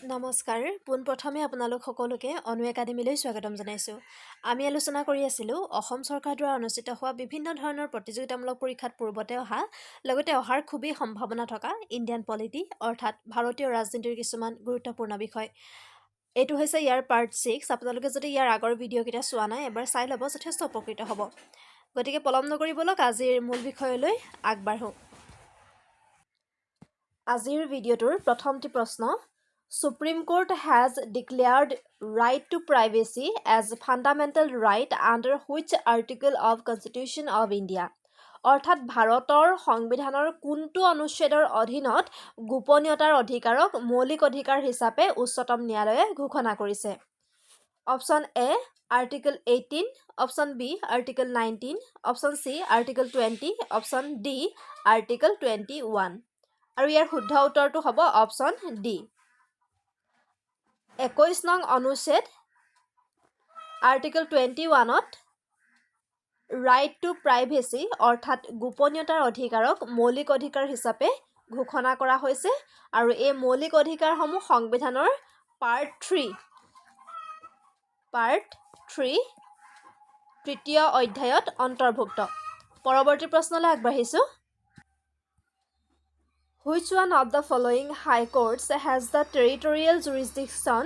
নমস্কাৰ পোনপ্ৰথমে আপোনালোক সকলোকে অনু একাডেমীলৈ স্বাগতম জনাইছোঁ। আমি আলোচনা কৰি আছিলোঁ অসম চৰকাৰ দ্বাৰা অনুষ্ঠিত হোৱা বিভিন্ন ধৰণৰ প্ৰতিযোগিতামূলক পৰীক্ষাত পূৰ্বতে অহা লগতে অহাৰ খুবেই সম্ভাৱনা থকা ইণ্ডিয়ান পলিটি অৰ্থাৎ ভাৰতীয় ৰাজনীতিৰ কিছুমান গুৰুত্বপূৰ্ণ বিষয়। এইটো হৈছে ইয়াৰ পাৰ্ট 6। আপোনালোকে যদি ইয়াৰ আগৰ ভিডিঅ'কেইটা চোৱা নাই এবাৰ চাই ল'ব, যথেষ্ট উপকৃত হ'ব। গতিকে পলম নকৰি বলক আজিৰ মূল বিষয়লৈ আগবাঢ়োঁ। আজিৰ ভিডিঅ'টোৰ প্ৰথমটি প্ৰশ্ন, Supreme Court has declared right to privacy as a fundamental right under which article of Constitution of India? অৰ্থাৎ ভাৰতৰ সংবিধানৰ কোনটো অনুচ্ছেদৰ অধীনত গোপনীয়তাৰ অধিকাৰক মৌলিক অধিকাৰ হিচাপে উচ্চতম ন্যায়ালয়ে ঘোষণা কৰিছে? Option A article 18, option B article 19, option C article 20, option D article 21। আৰু ইয়াৰ শুদ্ধ উত্তৰটো হ'ব অপশ্যন ডি। 21 নং অনুচ্ছেদ আৰ্টিকল 21ত ৰাইট টু প্ৰাইভেচি অৰ্থাৎ গোপনীয়তাৰ অধিকাৰক মৌলিক অধিকাৰ হিচাপে ঘোষণা কৰা হৈছে আৰু এই মৌলিক অধিকাৰসমূহ সংবিধানৰ পাৰ্ট 3 তৃতীয় অধ্যায়ত অন্তৰ্ভুক্ত। পৰৱৰ্তী প্ৰশ্নলৈ আগবাঢ়িছোঁ। Which one of the following high courts has the territorial jurisdiction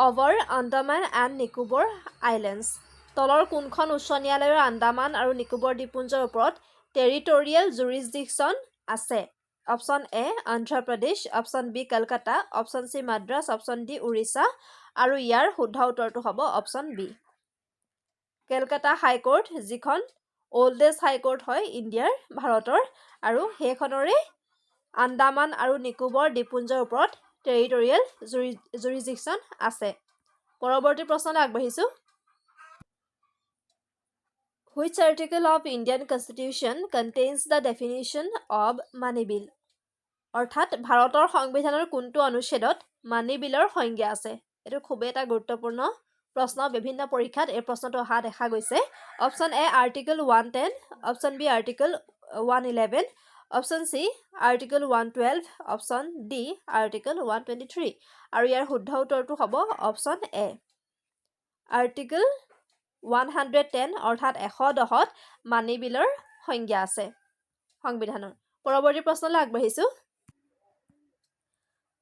over Andaman and Nicobar Islands? তলৰ কোনখন উচ্চ ন্যায়ালয়ৰ আন্দামান আৰু নিকোবৰ দ্বীপপুঞ্জৰ ওপৰত টেৰিটৰিয়েল জুৰিছডিকশ্যন আছে? Option A Andhra Pradesh, option B Kolkata, option C Madras, option D Orissa. আৰু ইয়াৰ শুদ্ধ উত্তৰটো হ'ব অপশ্যন বি কলকাতা হাইকোৰ্ট, যিখন অল্ডেষ্ট হাইকোৰ্ট হয় ইণ্ডিয়াৰ ভাৰতৰ, আৰু সেইখনৰে আন্দামান আৰু নিকোবৰ দ্বীপপুঞ্জৰ ওপৰত টেৰিটৰিয়েল জুৰিছডিকশ্যন আছে। পৰৱৰ্তী প্ৰশ্নলৈ আগবাঢ়িছোঁ। Which article of Indian Constitution contains the definition of money bill? অৰ্থাৎ ভাৰতৰ সংবিধানৰ কোনটো অনুচ্ছেদত মানি বিলৰ সংজ্ঞা আছে? এইটো খুবেই এটা গুৰুত্বপূৰ্ণ প্ৰশ্ন, বিভিন্ন পৰীক্ষাত এই প্ৰশ্নটো অহা দেখা গৈছে। Option A article 110, option B article 111, option C article 112, option D article 123। আৰু ইয়াৰ শুদ্ধ উত্তৰটো হ'ব অপশ্যন এ আৰ্টিকল 110 অৰ্থাৎ 110ত মানি বিলৰ সংজ্ঞা আছে সংবিধানৰ। পৰৱৰ্তী প্ৰশ্নলৈ আগবাঢ়িছোঁ।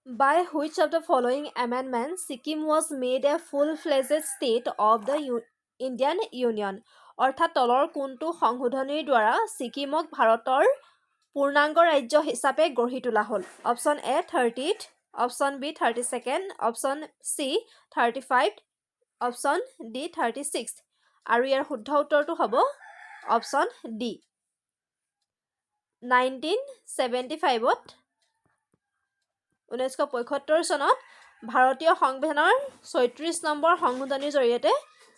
By which of the following amendments Sikkim was made a full-fledged state of the Indian Union? অৰ্থাৎ তলৰ কোনটো সংশোধনীৰ দ্বাৰা ছিকিমক ভাৰতৰ পূৰ্ণাংগ ৰাজ্য হিচাপে গঢ়ি তোলা হ'ল? Option A 30th, option B 32nd, option C 35, option D 36। আৰু ইয়াৰ শুদ্ধ উত্তৰটো হ'ব অপশ্যন ডি 1975ত 1975 চনত ভাৰতীয় সংবিধানৰ 36 নম্বৰ সংশোধনীৰ জৰিয়তে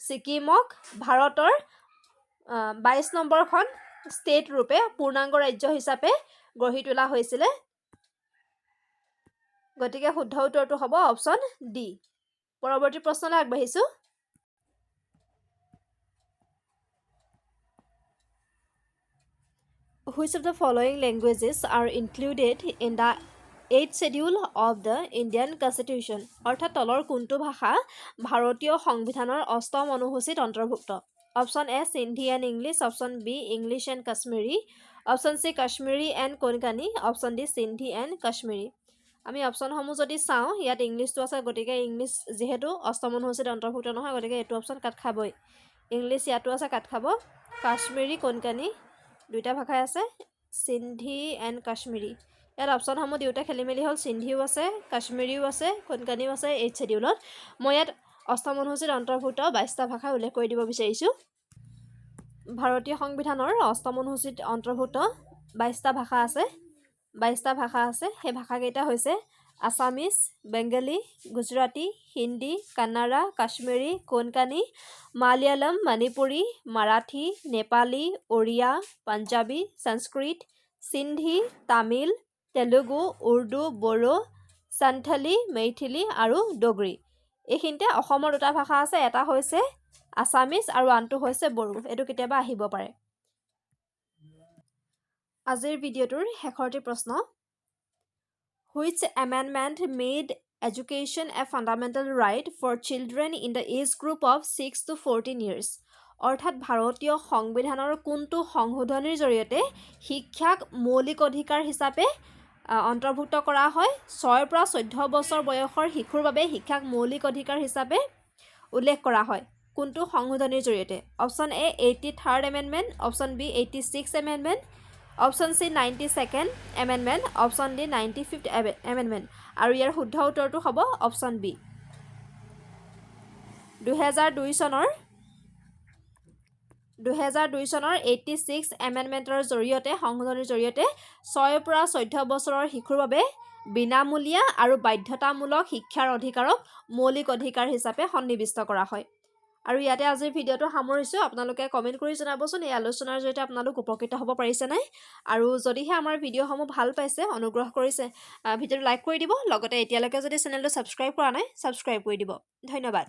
ছিকিমক ভাৰতৰ 22 নম্বৰখন ষ্টেট ৰূপে পূৰ্ণাংগ ৰাজ্য হিচাপে গঢ়ি তোলা হৈছিলে। গতিকে শুদ্ধ উত্তৰটো হ'ব অপশ্যন ডি। পৰৱৰ্তী প্ৰশ্নলৈ আগবাঢ়িছোঁ। Which of the following languages are included in the 8th schedule of the Indian Constitution? অৰ্থাৎ তলৰ কোনটো ভাষা ভাৰতীয় সংবিধানৰ 8ম অনুসূচীত অন্তৰ্ভুক্ত? Option A Sindhi and English, option B English and Kashmiri, option C Kashmiri and Konkani, option D Sindhi and Kashmiri. আমি অপশ্যনসমূহ যদি চাওঁ, ইয়াত ইংলিছটো আছে, গতিকে ইংলিছ যিহেতু 8ম অনুসূচীত অন্তৰ্ভুক্ত নহয়, গতিকে এইটো অপশ্যন কাট খাবই। ইংলিছ ইয়াতো আছে, কাট খাব। কাশ্মীৰী কোনকানী দুইটা ভাষাই আছে, সিন্ধি এণ্ড কাশ্মীৰী। ইয়াত অপশ্যনসমূহ দুয়োটা খেলি মেলি হ'ল, সিন্ধিও আছে, কাশ্মীৰীও আছে, কোনকানীও আছে 8th schedule-ত। মই ইয়াত 8ম অনুসূচীত অন্তৰ্ভুক্ত 22টা ভাষা উল্লেখ কৰি দিব বিচাৰিছোঁ। ভাৰতীয় সংবিধানৰ 8ম অনুসূচীত অন্তৰ্ভুক্ত 22টা ভাষা আছে। সেই ভাষাকেইটা হৈছে আছামিজ, বেংগলী, গুজৰাটী, হিন্দী, কান্নাড়া, কাশ্মীৰী, কোনকানী, মালয়ালম, মণিপুৰী, মাৰাঠী, নেপালী, ওড়িয়া, পাঞ্জাবী, সংস্কৃত, সিন্ধি, তামিল, তেলুগু, উৰ্দু, বড়ো, সান্থালী, মেইথিলি আৰু ডোগৰী। এইখিনিতে অসমৰ দুটা ভাষা আছে, এটা হৈছে আছামিজ আৰু আনটো হৈছে বড়ো। এইটো কেতিয়াবা আহিব পাৰে। আজিৰ ভিডিঅ'টোৰ শেষৰটি প্ৰশ্ন, Which amendment made education a fundamental right for children in the age group of 6 to 14 years. অৰ্থাৎ ভাৰতীয় সংবিধানৰ কোনটো সংশোধনীৰ জৰিয়তে শিক্ষাক মৌলিক অধিকাৰ হিচাপে অন্তৰ্ভুক্ত কৰা হয় 6 পৰা 14 বছৰ বয়সৰ শিশুৰ বাবে শিক্ষাক মৌলিক অধিকাৰ হিচাপে উল্লেখ কৰা হয় কোনটো সংশোধনীৰ জৰিয়তে option A 83rd amendment option B 86th amendment option C 92nd amendment option D 95th amendment আৰু ইয়াৰ শুদ্ধ উত্তৰটো হ'ব অপচন বি 2002 চনৰ 86th এমেণ্ডমেণ্টৰ জৰিয়তে সংশোধনীৰ জৰিয়তে 6 পৰা 14 বছৰৰ শিশুৰ বাবে বিনামূলীয়া আৰু বাধ্যতামূলক শিক্ষাৰ অধিকাৰক মৌলিক অধিকাৰ হিচাপে সন্নিৱিষ্ট কৰা হয় আৰু ইয়াতে আজিৰ ভিডিঅ'টো সামৰিছোঁ আপোনালোকে কমেণ্ট কৰি জনাবচোন এই আলোচনাৰ জৰিয়তে আপোনালোক উপকৃত হ'ব পাৰিছে নাই আৰু যদিহে আমাৰ ভিডিঅ'সমূহ ভাল পাইছে অনুগ্ৰহ কৰিছে ভিডিঅ'টো লাইক কৰি দিব লগতে এতিয়ালৈকে যদি চেনেলটো ছাবস্ক্ৰাইব কৰা নাই ছাবস্ক্ৰাইব কৰি দিব ধন্যবাদ